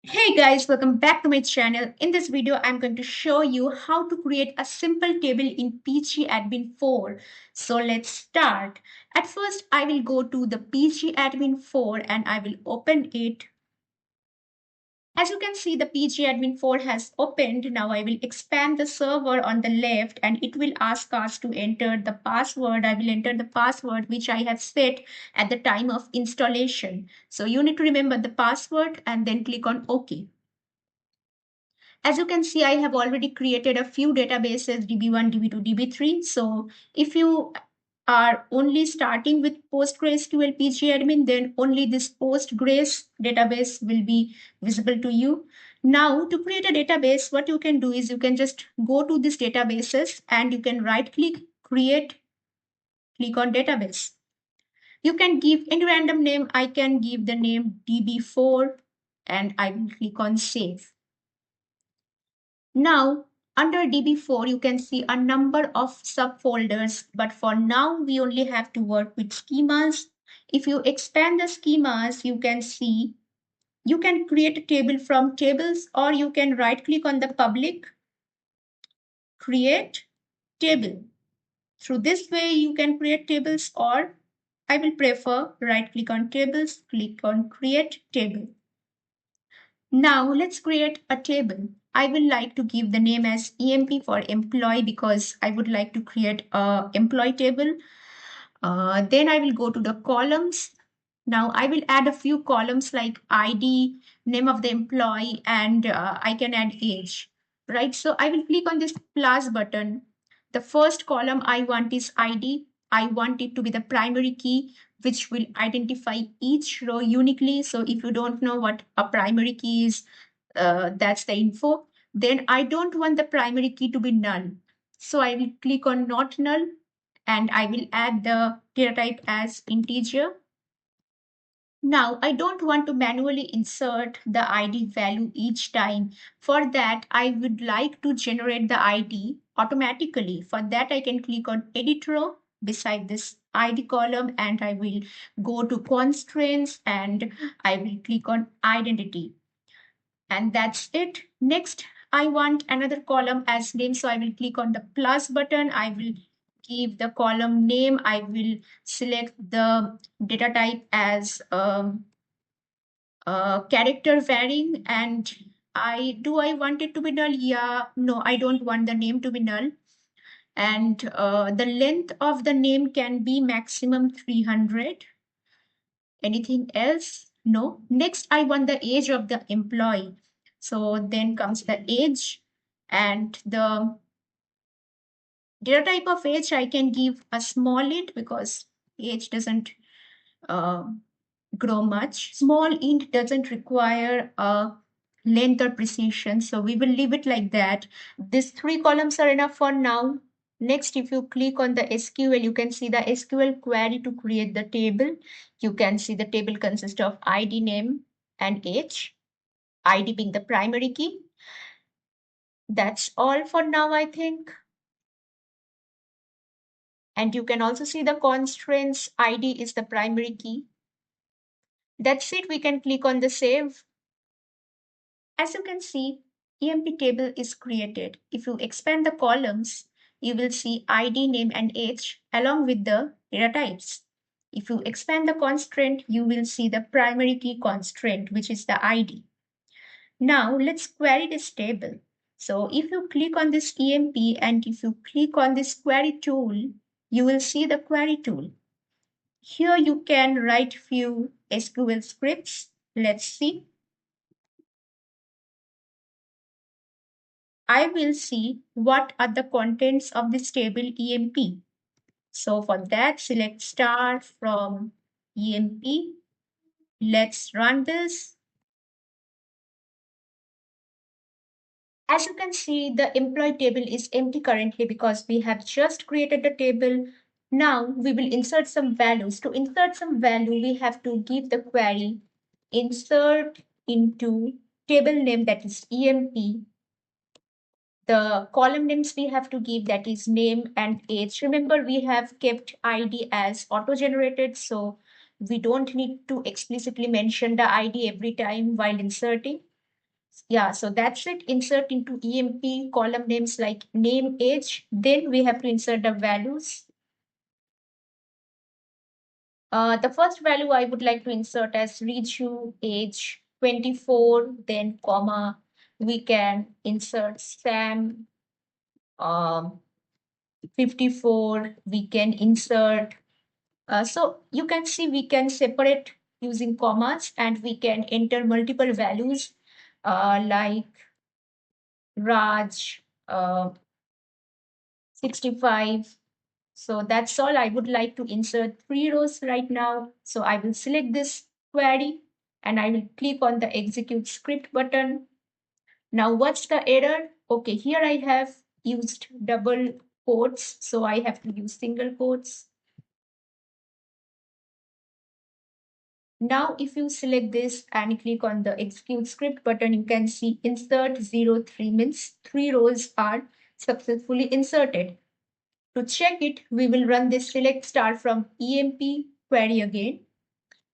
Hey guys, welcome back to my channel. In this video, I'm going to show you how to create a simple table in PgAdmin 4. So let's start. At first, I will go to the PgAdmin 4 and I will open it. As you can see, the PgAdmin 4 has opened. Now I will expand the server on the left and it will ask us to enter the password. I will enter the password which I have set at the time of installation. So you need to remember the password and then click on OK. As you can see, I have already created a few databases, DB1, DB2, DB3. So if you are only starting with PostgreSQL PgAdmin, then only this Postgres database will be visible to you. Now, to create a database, what you can do is you can just go to these databases and you can right click, create, click on database. You can give any random name. I can give the name DB4 and I will click on save. Now, under DB4, you can see a number of subfolders, but for now, we only have to work with schemas. If you expand the schemas, you can see you can create a table from tables, or you can right click on the public, create table. Through this way, you can create tables, or I will prefer right click on tables, click on create table. Now let's create a table. I will like to give the name as EMP for employee because I would like to create a employee table. Then I will go to the columns. Now I will add a few columns like ID, name of the employee, and I can add age, right? So I will click on this plus button. The first column I want is ID. I want it to be the primary key, which will identify each row uniquely. So if you don't know what a primary key is, that's the info. Then I don't want the primary key to be null. So I will click on not null and I will add the data type as integer. Now, I don't want to manually insert the ID value each time. For that, I would like to generate the ID automatically. For that, I can click on edit row beside this ID column and I will go to constraints and I will click on identity. And that's it. Next, I want another column as name. So I will click on the plus button. I will give the column name. I will select the data type as character varying. And I want it to be null? Yeah, no, I don't want the name to be null. And the length of the name can be maximum 300. Anything else? No. Next, I want the age of the employee. So then comes the age and the data type of age. I can give a small int because age doesn't uh, grow much. Small int doesn't require a length or precision. So we will leave it like that. These three columns are enough for now. Next, if you click on the SQL, you can see the SQL query to create the table. You can see the table consists of ID, name, and age. ID being the primary key. That's all for now, I think. And you can also see the constraints. ID is the primary key. That's it. We can click on the save. As you can see, EMP table is created. If you expand the columns, you will see ID, name, and age along with the data types. If you expand the constraint, you will see the primary key constraint, which is the ID. Now let's query this table. So if you click on this EMP and if you click on this query tool, you will see the query tool. Here you can write few SQL scripts. Let's see. I will see what are the contents of this table EMP. So for that, select star from EMP. Let's run this. As you can see, the employee table is empty currently because we have just created the table. Now we will insert some values. To insert some value, we have to give the query insert into table name, that is EMP. The column names we have to give, that is name and age. Remember, we have kept ID as auto-generated, so we don't need to explicitly mention the ID every time while inserting. Yeah, so that's it. Insert into EMP column names like name, age. Then we have to insert the values. The first value I would like to insert as Riju, age 24, then comma. We can insert Sam, um, 54. We can insert. So you can see we can separate using commas and we can enter multiple values like Raj, 65. So that's all. I would like to insert 3 rows right now. So I will select this query and I will click on the execute script button. Now what's the error? Okay, here I have used double quotes. So I have to use single quotes. Now if you select this and click on the execute script button, you can see insert 03 means 3 rows are successfully inserted. To check it, we will run this select star from EMP query again.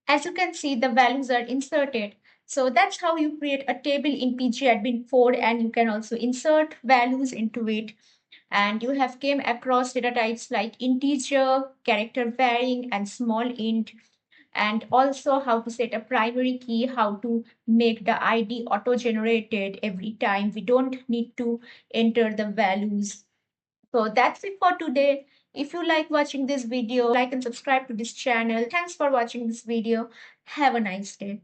As you can see, the values are inserted. So that's how you create a table in PgAdmin 4, and you can also insert values into it. And you have came across data types like integer, character varying, and small int, and also how to set a primary key, how to make the ID auto-generated every time. We don't need to enter the values. So that's it for today. If you like watching this video, like and subscribe to this channel. Thanks for watching this video. Have a nice day.